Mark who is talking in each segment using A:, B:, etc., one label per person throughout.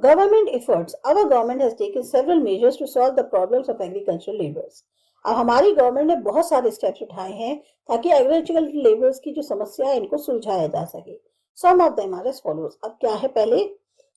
A: Government efforts. Our government has taken several measures to solve the problems of agricultural laborers. अब हमारी government ने बहुत सारे steps उठाए हैं ताकि एग्रीकल्चरल लेबर्स की जो समस्या है इनको सुलझाया जा सके. Some of them are as follows. अब क्या है, पहले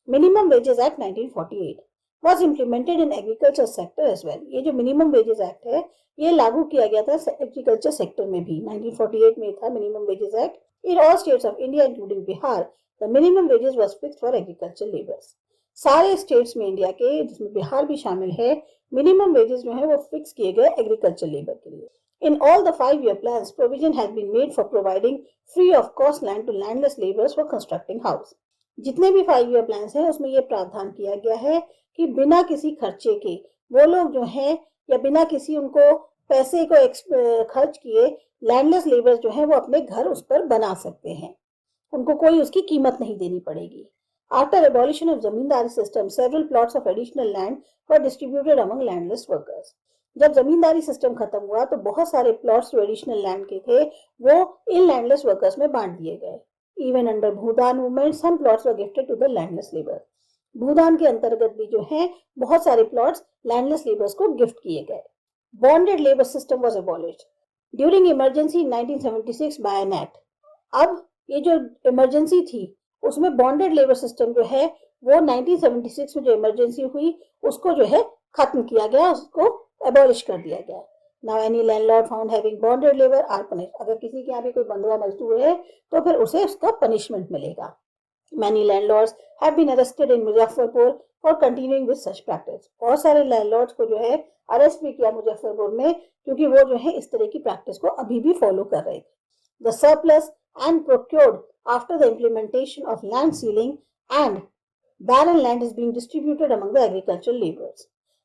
A: minimum wages act 1948 was implemented in agriculture sector as well. ये जो मिनिमम वेजेस एक्ट है ये लागू किया गया था एग्रीकल्चर सेक्टर में भी. 1948 में था minimum wages act. In all states of India including Bihar the minimum wages was fixed for agriculture labours. सारे स्टेट्स में इंडिया के, जिसमें बिहार भी शामिल है, मिनिमम वेजेस जो है वो फिक्स किए गए एग्रीकल्चर लेबर के लिए. In all the 5-year plans, provision has been made for providing free of cost land to landless laborers for constructing house. जितने भी 5-year plans हैं उसमें ये प्रावधान किया गया है कि बिना किसी खर्चे के वो लोग जो हैं या बिना किसी उनको पैसे को खर्च किए लैंडलेस लेबर्स जो हैं वो अपने घर उस पर बना सकते हैं. उनको कोई उसकी कीमत नहीं देनी पड़ेगी. After abolition of zamindari system, several plots of additional land were distributed among landless workers. जब जमींदारी सिस्टम खत्म हुआ तो बहुत सारे प्लॉट्स जो एडिशनल लैंड के थे वो इन लैंडलेस वर्कर्स में बांट दिए गए. Even under Bhoodan movement some plots were gifted to the landless labour. Bhoodan के अंतर्गत भी जो है बहुत सारे प्लॉट्स लैंडलेस लेबर्स को गिफ्ट किए गए. Bonded labour system was abolished during emergency in 1976 by an act. अब ये जो इमरजेंसी थी उसमें बॉन्डेड लेबर सिस्टम जो है वो 1976 में जो इमरजेंसी हुई उसको जो है खत्म किया गया, उसको एबॉलिश कर दिया गया. Now any landlord found having bonded labour are punished. अगर किसी के यहाँ भी कोई बंधुआ मजदूर है तो फिर उसे उसका पनिशमेंट मिलेगा. Many landlords have been arrested in Muzaffarpur for continuing with such practice. बहुत सारे लैंडलॉर्ड्स को जो है अरेस्ट भी किया मुजफ्फरपुर में क्योंकि वो जो है इस तरह की प्रैक्टिस को अभी भी फॉलो कर रहे थे. The surplus and procured after the implementation of land ceiling and barren land is being distributed among the agricultural laborers.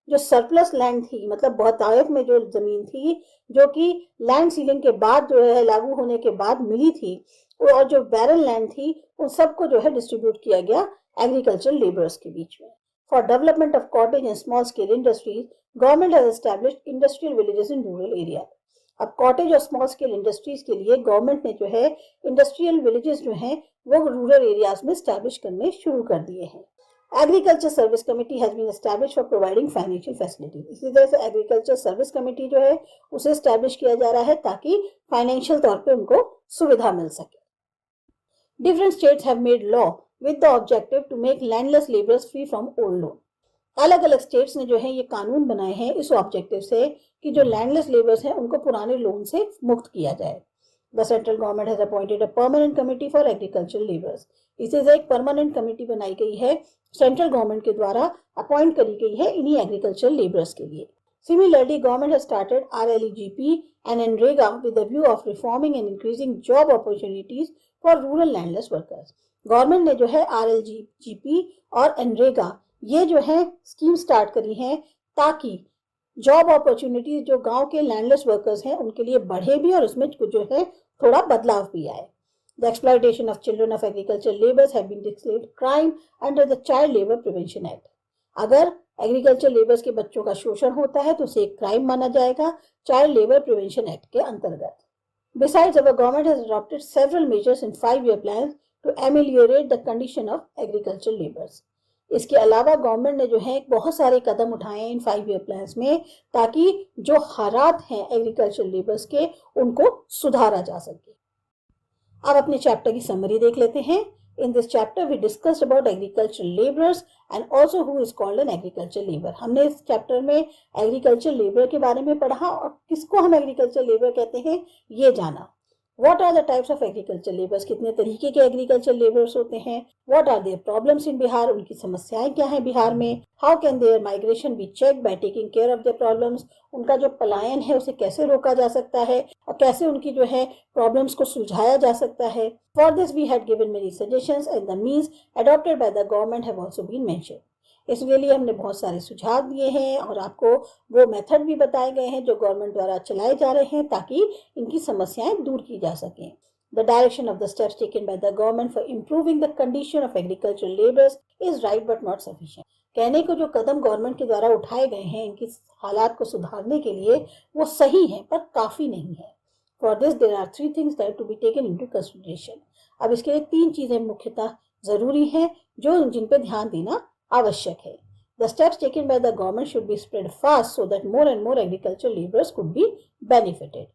A: जो सरप्लस लैंड थी मतलब बहुतायत में जो जमीन थी जो कि लैंड सीलिंग के बाद जो है लागू होने के बाद मिली थी और जो बैरन लैंड थी उन सबको जो है डिस्ट्रीब्यूट किया गया एग्रीकल्चरल लेबर्स के बीच में. For development of cottage and small scale industries government has established industrial villages in rural area. अब कॉटेज और स्मॉल स्केल इंडस्ट्रीज के लिए गवर्नमेंट ने जो है इंडस्ट्रियल विलेजेस जो हैं वो रूरल एरियाज में स्टैब्लिश करने शुरू कर दिए हैं. Agriculture service committee has been establish for providing financial facility. इसी तरह से एग्रीकल्चर सर्विस कमेटी जो है उसे एस्टैब्लिश किया जा रहा है ताकि फाइनेंशियल तौर पे उनको सुविधा मिल सके. Different states have made law with the objective to make landless labours free from old loan. अलग अलग स्टेट्स ने जो है ये कानून बनाए हैं इस ऑब्जेक्टिव से कि जो लैंडलेस लेबर्स हैं उनको पुराने लोन से मुक्त किया जाए. The central government has appointed a permanent committee for agricultural labours. इसे एक परमानेंट कमेटी बनाई गई है सेंट्रल गवर्नमेंट के द्वारा अपॉइंट करी गई है इन्हीं एग्रीकल्चरल लेबर्स के लिए. Similarly government has started RLEGP and NREGA with the view of reforming and increasing job opportunities for rural landless workers. Government ने जो है RLEGP और एनरेगा ये जो है स्कीम स्टार्ट करी है ताकि जॉब अपॉर्चुनिटीज जो गांव के लैंडलेस वर्कर्स हैं उनके लिए बढ़े भी और उसमें जो है थोड़ा बदलाव भी आए. The exploitation of children of agriculture labours have been declared crime under the child labour prevention act. अगर एग्रीकल्चर लेबर्स के बच्चों का शोषण होता है तो उसे एक क्राइम माना जाएगा चाइल्ड लेबर प्रिवेंशन एक्ट के अंतर्गत. Besides, our government has adopted several measures in 5-year plans to ameliorate the condition of agricultural laborers. इसके अलावा गवर्नमेंट ने जो है बहुत सारे कदम उठाए हैं इन 5-year plans में ताकि जो हालात हैं एग्रीकल्चर लेबर्स के उनको सुधारा जा सके. अब अपने चैप्टर की समरी देख लेते हैं. In this chapter we discussed about agricultural labours and also who is called an agriculture labour. हमने इस चैप्टर में एग्रीकल्चर लेबर के बारे में पढ़ा और किसको हम एग्रीकल्चर लेबर कहते हैं ये जाना. What are the types of agriculture laborers? कितने तरीके के एग्रीकल्चर लेबर्स होते हैं? What are their problems in Bihar? उनकी समस्याएं क्या हैं बिहार में? How can their migration be checked by taking care of their problems? उनका जो पलायन है उसे कैसे रोका जा सकता है और कैसे उनकी जो है प्रॉब्लम्स को सुलझाया जा सकता है. For this we had given many suggestions and the means adopted by the government have also been mentioned. इसके लिए हमने बहुत सारे सुझाव दिए हैं और आपको वो मेथड भी बताए गए हैं जो गवर्नमेंट द्वारा चलाए जा रहे हैं ताकि इनकी समस्याएं दूर की जा सकें. The direction of the steps taken by the government for improving the condition of agricultural laborers is right but not sufficient. कहने को जो कदम गवर्नमेंट के द्वारा उठाए गए हैं इनकी हालात को सुधारने के लिए वो सही हैं पर काफ़ी नहीं है. For this there are 3 things that to be taken into consideration. अब इसके लिए 3 चीज़ें मुख्यतः ज़रूरी हैं जो जिन पे ध्यान देना आवश्यक है। The steps taken by the government should be spread fast so that more and more agricultural laborers could be benefited.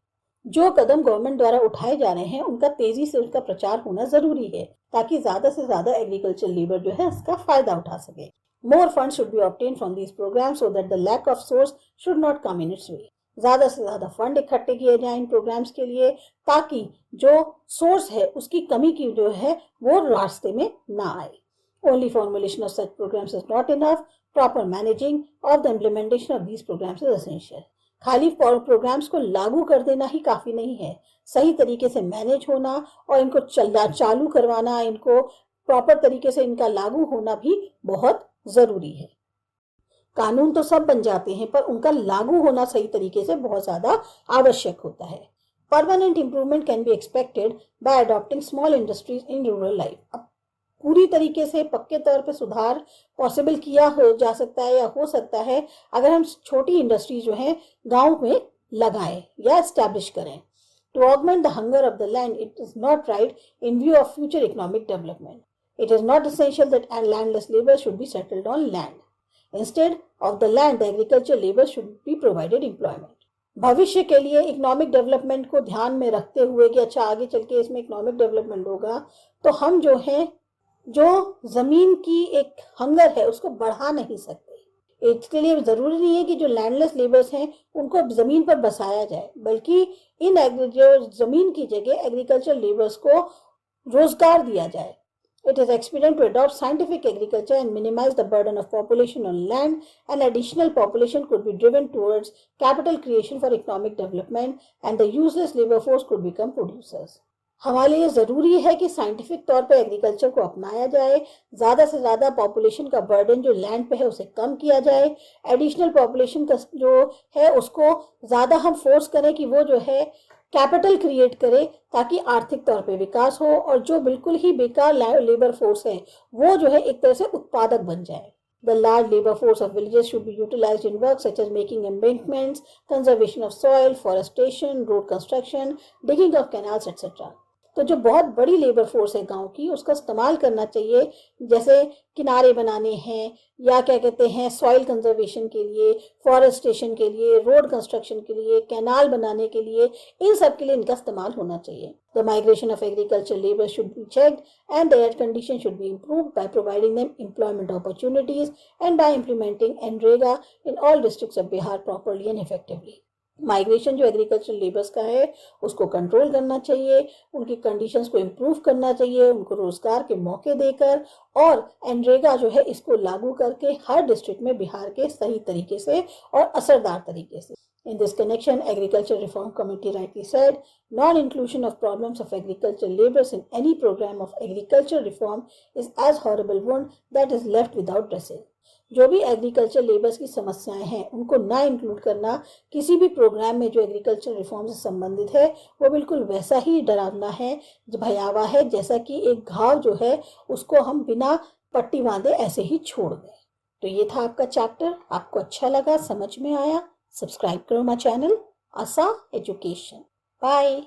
A: जो कदम गवर्नमेंट द्वारा उठाए जा रहे हैं उनका तेजी से उसका प्रचार होना जरूरी है ताकि ज्यादा से ज्यादा एग्रीकल्चर लेबर जो है इसका फायदा उठा सके। More funds should be obtained from these programs so that the lack of source should not come in its way. ज्यादा से ज्यादा फंड इकट्ठे किए जाएं इन प्रोग्राम्स के लिए ताकि जो सोर्स है उसकी कमी की जो है वो रास्ते में ना आए। Only formulation of such programs is not enough. Proper managing of the implementation of these programs is essential. खाली प्रोग्राम्स को लागू कर देना ही काफी नहीं है, सही तरीके से मैनेज होना और इनको चालू करवाना, इनको प्रॉपर तरीके से इनका लागू होना भी बहुत जरूरी है। कानून तो सब बन जाते हैं पर उनका लागू होना सही तरीके से बहुत ज्यादा आवश्यक होता है। Permanent improvement can be expected bye adopting small industries in rural life. अब पूरी तरीके से पक्के तौर पे सुधार पॉसिबल किया हो जा सकता है या हो सकता है अगर हम छोटी इंडस्ट्री जो है गांव में लगाएं या एस्टैब्लिश करें। To augment the hunger of the land it is not right in view of future economic development. It is not essential that landless labor should be settled on land. Instead of the land, the agricultural labor should be provided employment. भविष्य के लिए economic development को ध्यान में रखते हुए कि अच्छा आगे चल के इसमें इकोनॉमिक डेवलपमेंट होगा तो हम जो है जो जमीन की एक हंगर है उसको बढ़ा नहीं सकते। इसके लिए जरूरी नहीं है कि जो लैंडलेस लेबर्स हैं उनको जमीन पर बसाया जाए, बल्कि इन जो जमीन की जगह एग्रीकल्चर लेबर्स को रोजगार दिया जाए। It is expedient to adopt scientific agriculture and minimize the burden of population on land, and additional population could be driven towards capital creation for economic development, and the useless labor force could become producers. हमारे लिए ज़रूरी है कि scientific तौर पे agriculture को अपनाया जाए, ज़्यादा से ज़्यादा पॉपुलेशन का बर्डन जो लैंड पे है उसे कम किया जाए, एडिशनल पॉपुलेशन का जो है उसको ज़्यादा हम फोर्स करें कि वो जो है कैपिटल क्रिएट करे ताकि आर्थिक तौर पे विकास हो, और जो बिल्कुल ही बेकार लेबर फोर्स है वो जो है एक तरह से उत्पादक बन जाए। The large labor force of villages should be utilized in work such as making embankments, conservation of soil, forestation, road construction, digging of canals, etc. तो जो बहुत बड़ी लेबर फोर्स है गांव की उसका इस्तेमाल करना चाहिए, जैसे किनारे बनाने हैं या क्या कहते हैं सॉइल कंजर्वेशन के लिए, फॉरेस्टेशन के लिए, रोड कंस्ट्रक्शन के लिए, कैनाल बनाने के लिए, इन सब के लिए इनका इस्तेमाल होना चाहिए। The migration of agriculture labour should be checked and there condition should be improved by providing them employment opportunities and bye implementing NREGA in all districts of Bihar properly and effectively. Migration जो एग्रीकल्चर लेबर्स का है उसको control करना चाहिए, उनकी conditions को improve करना चाहिए, उनको रोजगार के मौके देकर, और एनरेगा जो है इसको लागू करके हर डिस्ट्रिक्ट में बिहार के सही तरीके से और असरदार तरीके से। In this connection, Agriculture Reform Committee rightly said, non-inclusion of problems of agricultural laborers in any program of agriculture reform is as horrible wound that is left without dressing. जो भी एग्रीकल्चर लेबर्स की समस्याएं हैं उनको ना include करना किसी भी प्रोग्राम में जो एग्रीकल्चर रिफॉर्म से संबंधित है वो बिल्कुल वैसा ही डरावना है, भयावह है, जैसा कि एक घाव जो है उसको हम बिना पट्टी बांधे ऐसे ही छोड़ दें। तो ये था आपका चैप्टर। आपको अच्छा लगा, समझ में आया? सब्सक्राइब करो माय चैनल आसा एजुकेशन। बाय।